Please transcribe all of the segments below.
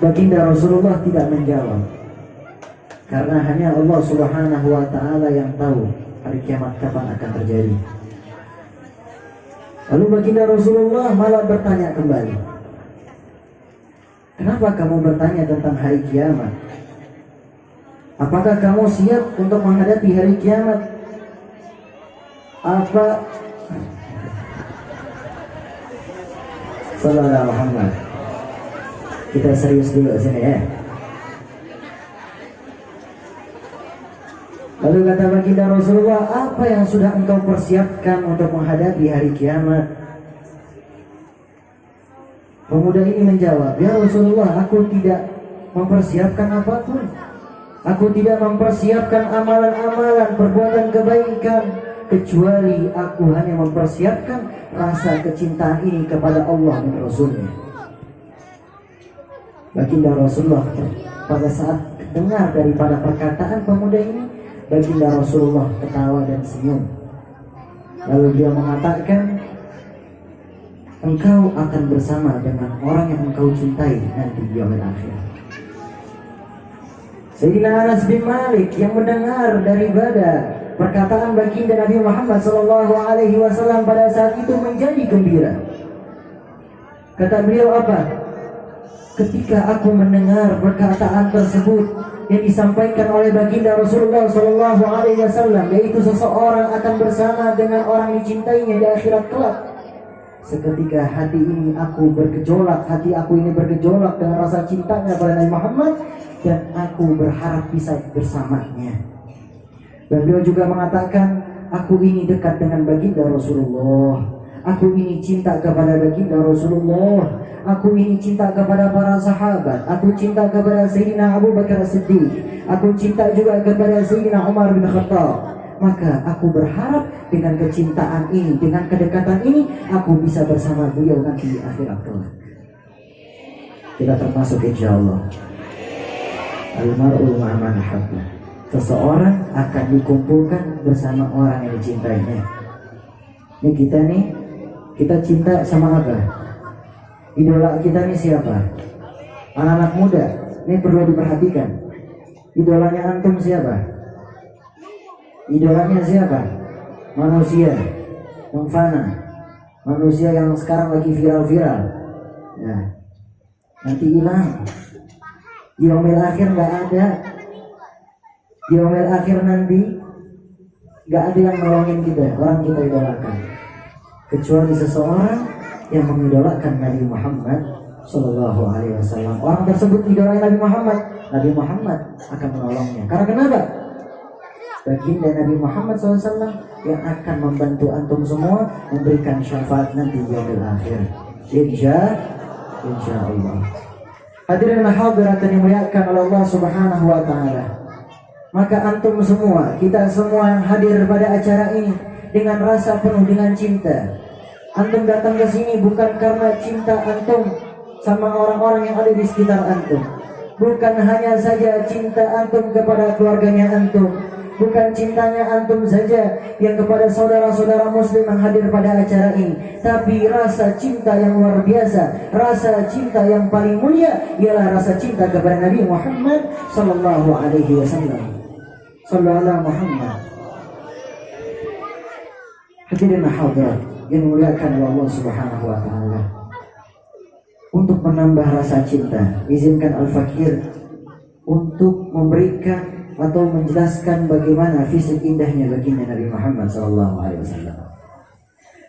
Baginda Rasulullah tidak menjawab, karena hanya Allah Subhanahu wa Ta'ala yang tahu hari kiamat kapan akan terjadi. Lalu baginda Rasulullah malah bertanya kembali, kenapa kamu bertanya tentang hari kiamat? Apakah kamu siap untuk menghadapi hari kiamat? Apa Sallallahu Muhammad. Kita serius dulu sini ya. Lalu kata baginda Rasulullah, apa yang sudah engkau persiapkan untuk menghadapi hari kiamat? Pemuda ini menjawab, ya Rasulullah, aku tidak mempersiapkan apapun. Aku tidak mempersiapkan amalan-amalan, perbuatan kebaikan, kecuali aku hanya mempersiapkan rasa kecintaan ini kepada Allah dan Rasulnya. Baginda Rasulullah pada saat dengar daripada perkataan pemuda ini, baginda Rasulullah ketawa dan senyum. Lalu dia mengatakan, engkau akan bersama dengan orang yang engkau cintai nanti di yaumil akhir. Sayyidina Anas bin Malik yang mendengar daripada perkataan baginda Nabi Muhammad SAW pada saat itu menjadi gembira. Kata beliau apa? Ketika aku mendengar perkataan tersebut yang disampaikan oleh baginda Rasulullah SAW, yaitu seseorang akan bersama dengan orang dicintainya di akhirat kelak, seketika hati ini aku bergejolak, hati aku ini bergejolak dengan rasa cintanya pada Nabi Muhammad, dan aku berharap bisa bersamanya. Dan beliau juga mengatakan, aku ini dekat dengan baginda Rasulullah, aku ini cinta kepada baginda Rasulullah, aku ini cinta kepada para sahabat, aku cinta kepada Sayyidina Abu Bakar As-Siddiq, aku cinta juga kepada Sayyidina Umar bin Khattab. Maka aku berharap dengan kecintaan ini, dengan kedekatan ini, aku bisa bersama beliau nanti di akhirat kelak. Kita termasuk insyaallah. Al-mar'u ma'a man ahabba. Seseorang akan dikumpulkan bersama orang yang dicintainya. Ini kita nih, kita cinta sama apa? Idola kita nih siapa? Anak-anak muda, ini perlu diperhatikan. Idolanya antum siapa? Idolanya siapa? Manusia yang fana, manusia yang sekarang lagi viral-viral. Ya, nanti hilang. Di yaumil akhir nggak ada. Di yaumil akhir nanti nggak ada yang nolongin kita, orang kita idolakan, kecuali seseorang yang mengidolakan Nabi Muhammad Sallallahu Alaihi Wasallam. Orang tersebut idolai Nabi Muhammad, Nabi Muhammad akan menolongnya. Karena kenapa? Baginda Nabi Muhammad SAW yang akan membantu antum semua memberikan syafaat nanti di yaumil akhir. Insya Allah. Hadirin hadirat yang dimuliakan oleh Allah Subhanahu wa Ta'ala. Maka antum semua, kita semua yang hadir pada acara ini dengan rasa penuh dengan cinta. Antum datang ke sini bukan karena cinta antum sama orang-orang yang ada di sekitar antum. Bukan hanya saja cinta antum kepada keluarganya antum, bukan cintanya antum saja yang kepada saudara-saudara muslim yang hadir pada acara ini, tapi rasa cinta yang luar biasa, rasa cinta yang paling mulia ialah rasa cinta kepada Nabi Muhammad Sallallahu Alaihi Wasallam. Sallallahu Muhammad. Hadirin hadirat yang dimuliakan oleh Allah Subhanahu wa Ta'ala. Untuk menambah rasa cinta, izinkan Al-Fakir untuk memberikan atau menjelaskan bagaimana fisik indahnya baginda Nabi Muhammad SAW.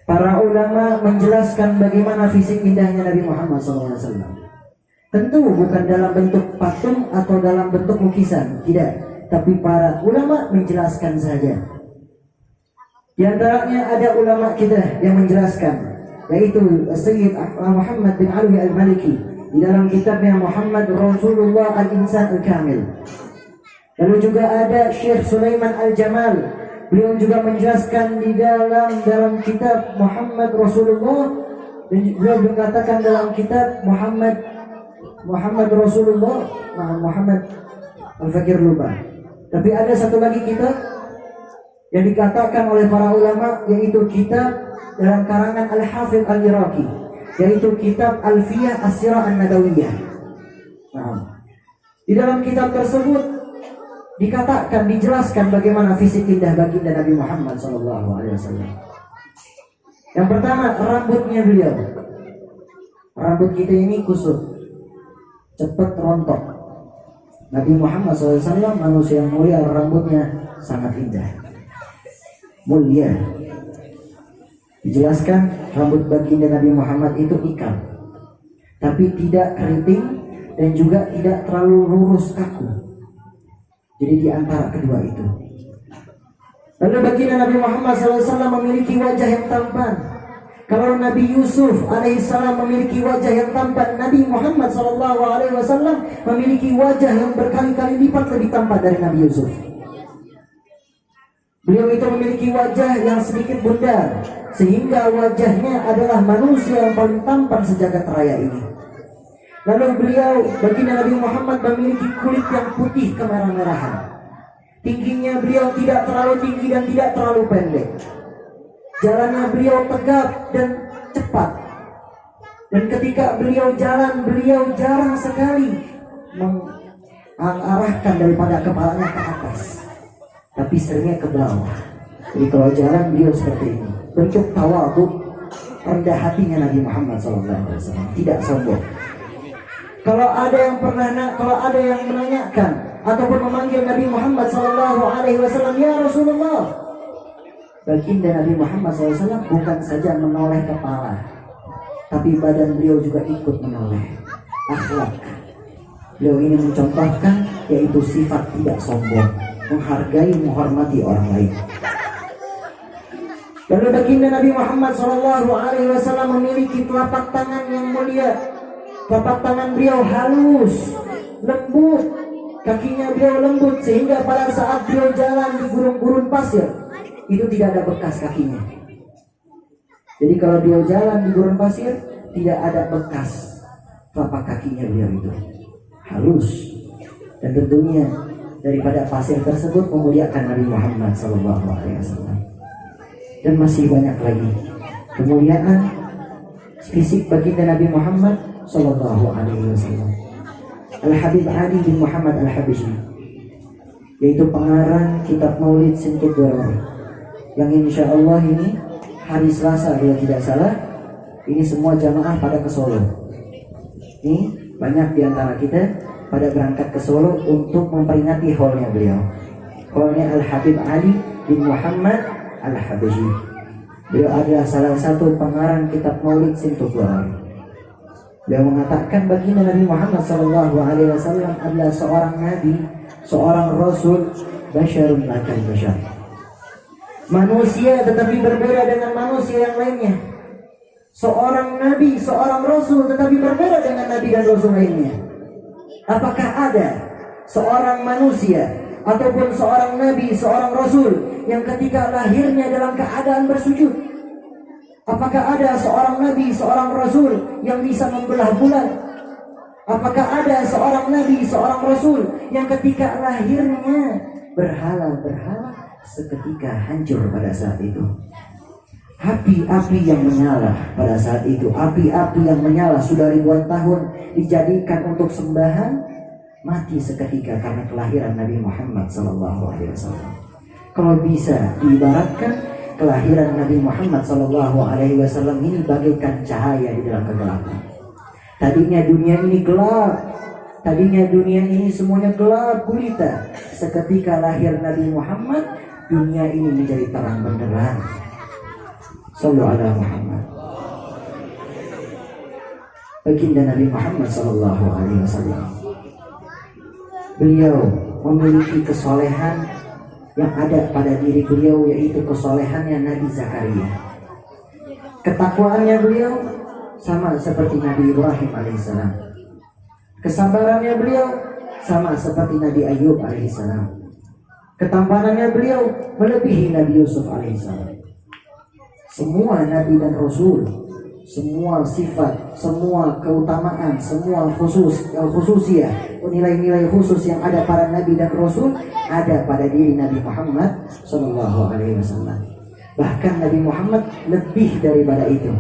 Para ulama menjelaskan bagaimana fisik indahnya Nabi Muhammad SAW. Tentu bukan dalam bentuk patung atau dalam bentuk lukisan, tidak. Tapi para ulama menjelaskan saja. Di antaranya ada ulama kita yang menjelaskan, yaitu Sayyid Muhammad bin Ali Al-Maliki di dalam kitabnya Muhammad Rasulullah Al-Insan Al-Kamil. Lalu juga ada Syekh Sulaiman Al-Jamal. Beliau juga menjelaskan di dalam kitab Muhammad Rasulullah, dan beliau mengatakan dalam kitab Muhammad Rasulullah, Muhammad Al-Fakir lupa. Tapi ada satu lagi kitab yang dikatakan oleh para ulama, yaitu kitab dalam karangan Al-Hafidh Al-Iraqi, yaitu kitab Alfiyah As-Sirah An-Nabawiyah. Nah, di dalam kitab tersebut dikatakan, dijelaskan bagaimana fisik indah baginda Nabi Muhammad SAW. Yang pertama, rambutnya beliau. Rambut kita ini kusut, cepat rontok. Nabi Muhammad SAW manusia yang mulia, rambutnya sangat indah, mulia. Dijelaskan rambut baginda Nabi Muhammad itu ikal, tapi tidak keriting dan juga tidak terlalu lurus kaku. Jadi di antara kedua itu. Lalu baginda Nabi Muhammad SAW memiliki wajah yang tampan. Kalau Nabi Yusuf alaihissalam memiliki wajah yang tampan, Nabi Muhammad SAW memiliki wajah yang berkali-kali lipat lebih tampan dari Nabi Yusuf. Beliau itu memiliki wajah yang sedikit bundar, sehingga wajahnya adalah manusia yang paling tampan sejagat raya ini. Lalu beliau, baginda Nabi Muhammad, memiliki kulit yang putih kemerah-merahan. Tingginya beliau tidak terlalu tinggi dan tidak terlalu pendek. Jalannya beliau tegap dan cepat. Dan ketika beliau jalan, beliau jarang sekali mengarahkan daripada kepalanya ke atas, tapi seringnya ke bawah. Jadi kalau jalan beliau seperti ini, bentuk tawadhu, rendah hatinya Nabi Muhammad SAW, tidak sombong. Kalau ada yang menanyakan ataupun memanggil Nabi Muhammad SAW, ya Rasulullah, baginda Nabi Muhammad SAW bukan saja menoleh kepala, tapi badan beliau juga ikut menoleh. Akhlak beliau ini mencontohkan, yaitu sifat tidak sombong, menghargai, menghormati orang lain. Lalu baginda Nabi Muhammad SAW memiliki telapak tangan yang mulia. Telapak tangan beliau halus, lembut, kakinya beliau lembut, sehingga pada saat beliau jalan di gurun-gurun pasir, itu tidak ada bekas kakinya. Jadi kalau beliau jalan di gurun pasir, tidak ada bekas telapak kakinya beliau itu. Halus. Dan tentunya daripada pasir tersebut memuliakan Nabi Muhammad SAW. Dan masih banyak lagi kemuliaan fisik baginda Nabi Muhammad SAW. Al-Habib Ali bin Muhammad Al-Habishi, yaitu pengarang kitab Maulid Sintud Dorari, yang insya Allah ini hari Selasa bila tidak salah, ini semua jamaah pada ke Solo. Ini banyak di antara kita pada berangkat ke Solo untuk memperingati haulnya beliau, haulnya Al-Habib Ali bin Muhammad Al-Habishi. Beliau adalah salah satu pengarang kitab Maulid Sintud Dorari. Beliau mengatakan baginda Nabi Muhammad SAW adalah seorang nabi, seorang rasul, basyarun lakal basyar, manusia tetapi berbeda dengan manusia yang lainnya. Seorang nabi, seorang rasul, tetapi berbeda dengan nabi dan rasul lainnya. Apakah ada seorang manusia ataupun seorang nabi, seorang rasul yang ketika lahirnya dalam keadaan bersujud? Apakah ada seorang nabi, seorang rasul yang bisa membelah bulan? Apakah ada seorang nabi, seorang rasul yang ketika lahirnya berhala-berhala seketika hancur pada saat itu? Api-api yang menyala pada saat itu, api-api yang menyala sudah ribuan tahun dijadikan untuk sembahan, mati seketika karena kelahiran Nabi Muhammad SAW. Kalau bisa diibaratkan, kelahiran Nabi Muhammad SAW ini bagaikan cahaya di dalam kegelapan. Tadinya dunia ini gelap, tadinya dunia ini semuanya gelap gulita. Seketika lahir Nabi Muhammad, dunia ini menjadi terang benderang. Sallallahu alaihi Muhammad. Baginda Nabi Muhammad SAW, beliau memiliki kesolehan yang ada pada diri beliau, yaitu kesolehannya Nabi Zakaria. Ketakwaannya beliau sama seperti Nabi Ibrahim alaihissalam. Kesabarannya beliau sama seperti Nabi Ayub alaihissalam. Ketampanannya beliau melebihi Nabi Yusuf alaihissalam. Semua Nabi dan Rasul, semua sifat, semua keutamaan, semua khususiyah, nilai-nilai khusus yang ada pada Nabi dan Rasul ada pada diri Nabi Muhammad SAW. Bahkan Nabi Muhammad lebih daripada itu.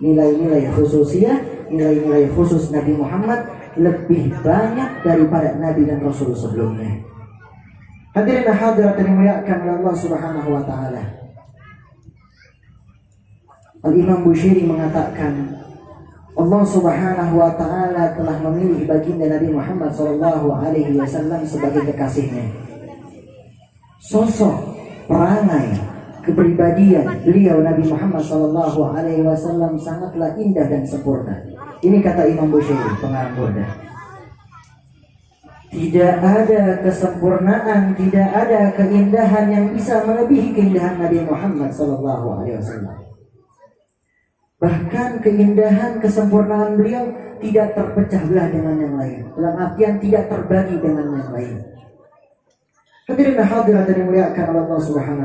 Nilai-nilai khususiyah nilai-nilai khusus Nabi Muhammad lebih banyak daripada Nabi dan Rasul sebelumnya. Hadirin hadirat yang dimuliakan oleh Allah Subhanahu wa taala. Al-Imam Busiri mengatakan Allah Subhanahu wa taala telah memilih baginda Nabi Muhammad sallallahu alaihi wasallam sebagai kekasihnya. Sosok, perangai, kepribadian beliau Nabi Muhammad sallallahu alaihi wasallam sangatlah indah dan sempurna. Ini kata Imam Busiri, pengarang Burda. Tidak ada kesempurnaan, tidak ada keindahan yang bisa melebihi keindahan Nabi Muhammad sallallahu alaihi wasallam. Bahkan keindahan, kesempurnaan beliau tidak terpecah belah dengan yang lain. Dalam artian tidak terbagi dengan yang lain. Hadirin hadirat yang dimuliakan oleh Allah Subhanahu